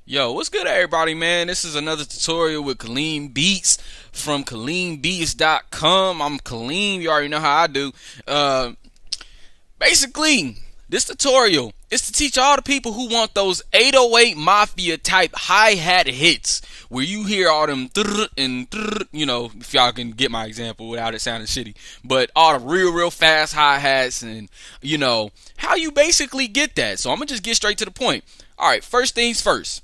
Yo, what's good, everybody, man? This is another tutorial with Kaleem Beats from kaleembeats.com. I'm Kaleem. You already know how I do. Uh, Basically, this tutorial is to teach all the people who want those 808 Mafia type hi-hat hits where you hear all them and if y'all can get my example without it sounding shitty, but all the real fast hi-hats and how you basically get that. So I'm gonna just get straight to the point. All right, first things first.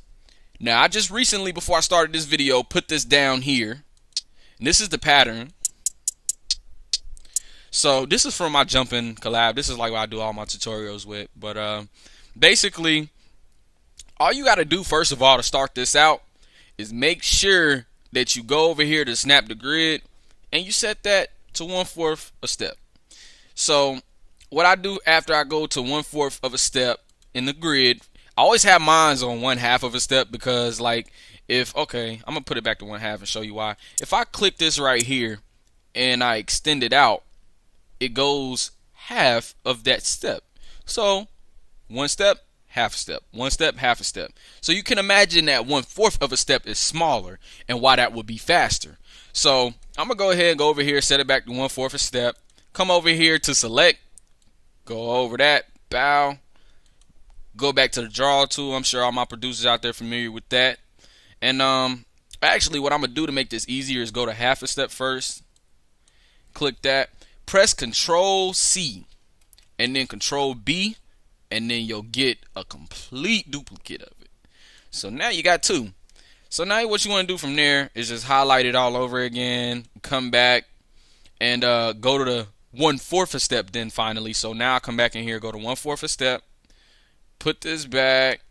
Now, I just recently, before I started this video, put this down here. And this is the pattern. So this is from my jumping collab. This is like what I do all my tutorials with. But basically, all you got to do first of all to start this out is make sure that you go over here to snap the grid and you set that to 1/4 a step. So what I do after I go to 1/4 of a step in the grid, I always have mines on 1/2 of a step because like if okay, I'm gonna put it back to 1/2 and show you why. If I click this right here and I extend it out, it goes half of that step. So one step, half a step, one step, half a step. So you can imagine that 1/4 of a step is smaller and why that would be faster. So I'm gonna go ahead and go over here, set it back to 1/4 a step. Come over here to select, go over that, bow, go back to the draw tool. I'm sure all my producers out there familiar with that. And actually what I'm gonna do to make this easier is go to half a step first. Click that. Press Control C and then Control B, and then you'll get a complete duplicate of it. So now you got two. So now what you want to do from there is just highlight it all over again, come back and go to the 1/4 a step then finally. So now I come back in here, go to 1/4 a step, put this back,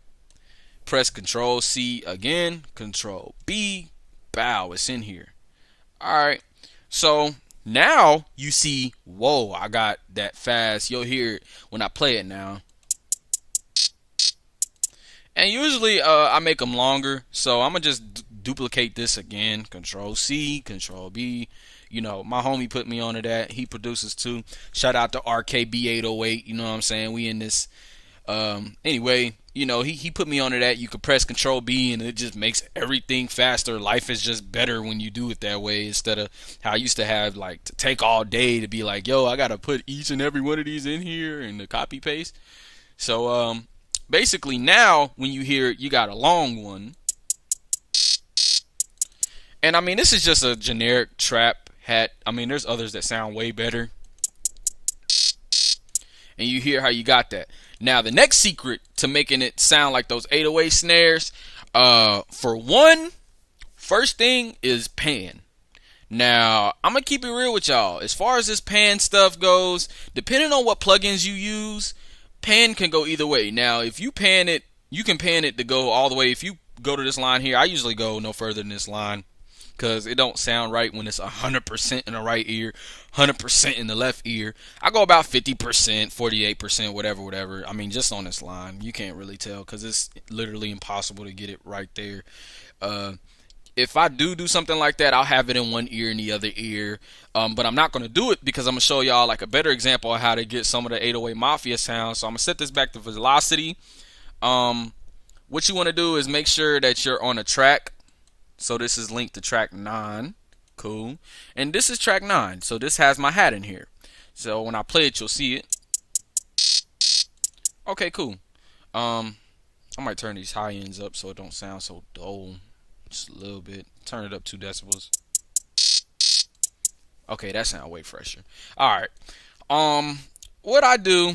press Control C again, Control B, bow, it's in here. Alright, so now you see, whoa, I got that fast. You'll hear it when I play it now. And usually I make them longer, so I'm going to just duplicate this again. Control C, Control B. You know, my homie put me onto that. He produces too. Shout out to RKB808. You know what I'm saying? We in this. Anyway, you know, he put me onto that. You could press Control B and it just makes everything faster. Life is just better when you do it that way instead of how I used to have like to take all day to be like, yo, I gotta put each and every one of these in here and the copy paste. So basically now when you hear it, you got a long one. And I mean, this is just a generic trap hat. I mean, there's others that sound way better. And you hear how you got that. Now, the next secret to making it sound like those 808 snares, for one, first thing is pan. Now, I'm going to keep it real with y'all. As far as this pan stuff goes, depending on what plugins you use, pan can go either way. Now, if you pan it, you can pan it to go all the way. If you go to this line here, I usually go no further than this line because it don't sound right when it's 100% in the right ear, 100% in the left ear. I go about 50%, 48%, whatever. I mean, just on this line, you can't really tell because it's literally impossible to get it right there. If I do something like that, I'll have it in one ear and the other ear. But I'm not going to do it because I'm going to show y'all like a better example of how to get some of the 808 Mafia sounds. So I'm going to set this back to velocity. What you want to do is make sure that you're on a track. So this is linked to track 9. Cool. And this is track 9. So this has my hat in here. So when I play it, you'll see it. Okay, cool. I might turn these high ends up so it don't sound so dull. Just a little bit. Turn it up 2 decibels. Okay, that sounds way fresher. Alright. What I do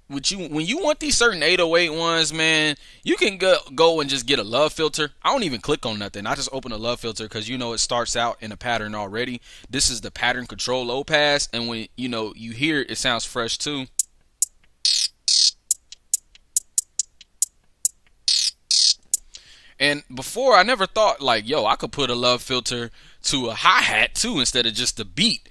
when you want these certain 808 ones, man, you can go and just get a love filter. I don't even click on nothing. I just open a love filter because you know it starts out in a pattern already. This is the pattern control low pass, and when you hear it, it sounds fresh too. And before, I never thought like, yo, I could put a love filter to a hi-hat too instead of just the beat.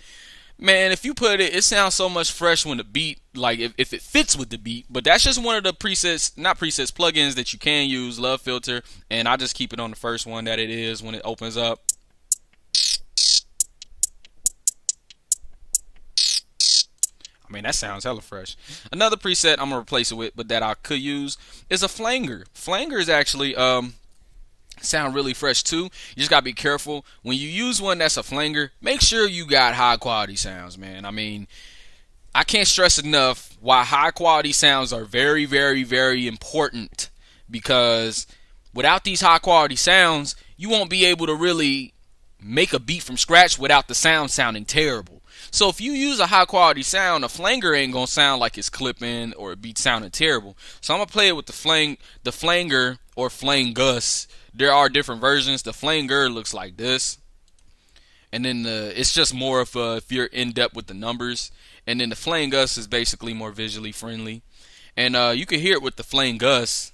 Man, if you put it, it sounds so much fresh when the beat, like if it fits with the beat. But that's just one of the presets, not presets, plugins that you can use, love filter. And I just keep it on the first one that it is when it opens up. I mean, that sounds hella fresh. Another preset I'm gonna replace it with, but that I could use, is a flanger. Flanger is actually sound really fresh too. You just gotta be careful when you use one that's a flanger. Make sure you got high quality sounds, man. I mean, I can't stress enough why high quality sounds are very, very, very important, because without these high quality sounds, you won't be able to really make a beat from scratch without the sound sounding terrible. So if you use a high quality sound, a flanger ain't gonna sound like it's clipping or a beat sounding terrible. So I'm gonna play it with the flanger or flangus. There are different versions. The flanger looks like this, and then it's just more of if you're in depth with the numbers. And then the flangus is basically more visually friendly, and you can hear it with the flangus.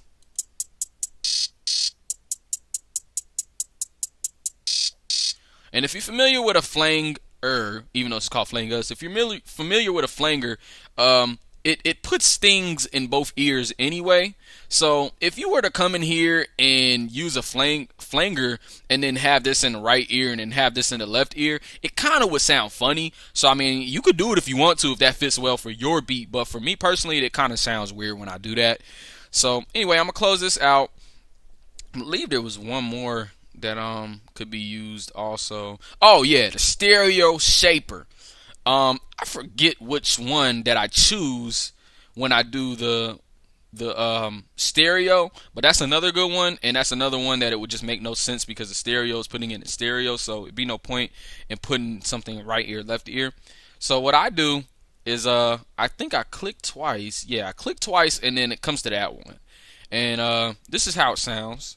And if you're familiar with a flanger, even though it's called flangus, if you're familiar with a flanger, it puts stings in both ears anyway. So if you were to come in here and use a flanger and then have this in the right ear and then have this in the left ear, it kind of would sound funny. So I mean, you could do it if you want to, if that fits well for your beat. But for me personally, it kind of sounds weird when I do that. So anyway, I'm gonna close this out. I believe there was one more that could be used also. Oh yeah, the stereo shaper. I forget which one that I choose when I do the stereo, but that's another good one, and that's another one that it would just make no sense because the stereo is putting in the stereo, so it'd be no point in putting something right ear, left ear. So what I do is I think I click twice. Yeah, I click twice, and then it comes to that one, and this is how it sounds.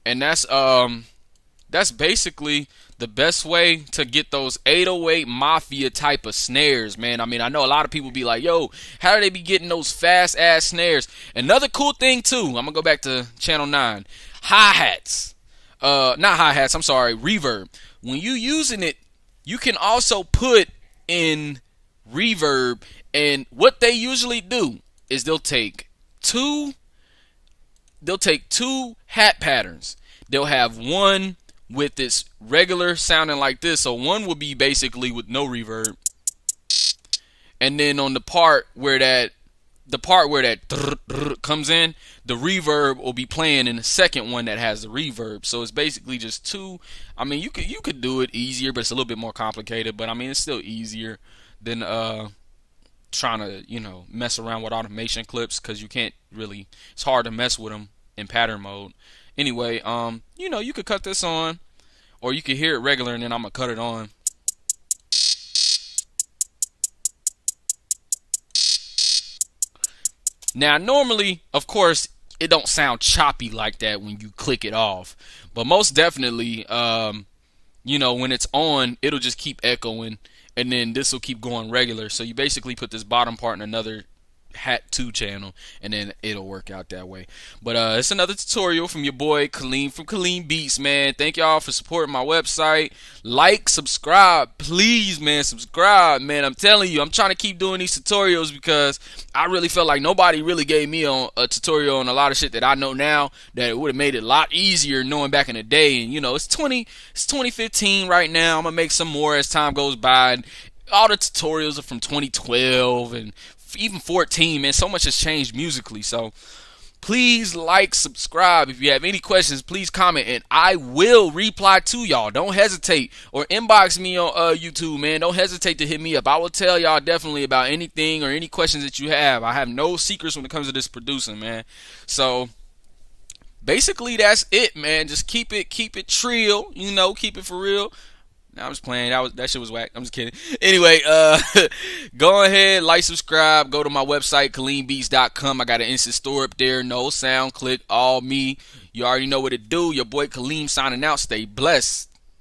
And that's basically the best way to get those 808 Mafia type of snares, man. I mean, I know a lot of people be like, yo, how do they be getting those fast ass snares? Another cool thing too, I'm gonna go back to channel 9. Hi-hats. Not hi-hats, I'm sorry, reverb. When you using it, you can also put in reverb, and what they usually do is they'll take two hat patterns. They'll have one with this regular sounding like this, so one will be basically with no reverb, and then on the part where that comes in, the reverb will be playing in the second one that has the reverb. So it's basically just two. I mean, you could do it easier, but it's a little bit more complicated. But I mean, it's still easier than trying to mess around with automation clips, because you can't really. It's hard to mess with them in pattern mode. Anyway, you could cut this on, or you could hear it regular, and then I'm gonna cut it on. Now, normally, of course, it don't sound choppy like that when you click it off, but most definitely, when it's on, it'll just keep echoing, and then this will keep going regular. So you basically put this bottom part in another Hat 2 channel, and then it'll work out that way. But it's another tutorial from your boy Kaleem from Kaleem Beats, man. Thank y'all for supporting my website. Like, subscribe, please, man. Subscribe, man. I'm telling you, I'm trying to keep doing these tutorials because I really felt like nobody really gave me a tutorial on a lot of shit that I know now, that it would have made it a lot easier knowing back in the day. And it's 2015 right now. I'm gonna make some more as time goes by. And all the tutorials are from 2012 and even 14, man. So much has changed musically. So please like, subscribe. If you have any questions, please comment, and I will reply to y'all. Don't hesitate, or inbox me on YouTube, man. Don't hesitate to hit me up. I will tell y'all definitely about anything or any questions that you have. I have no secrets when it comes to this producing, man. So basically that's it, man. Just keep it trill, keep it for real. I'm just playing. That shit was whack. I'm just kidding. Anyway, go ahead, like, subscribe. Go to my website, kaleembeats.com. I got an instant store up there. No sound, click all me. You already know what it do. Your boy Kaleem signing out. Stay blessed.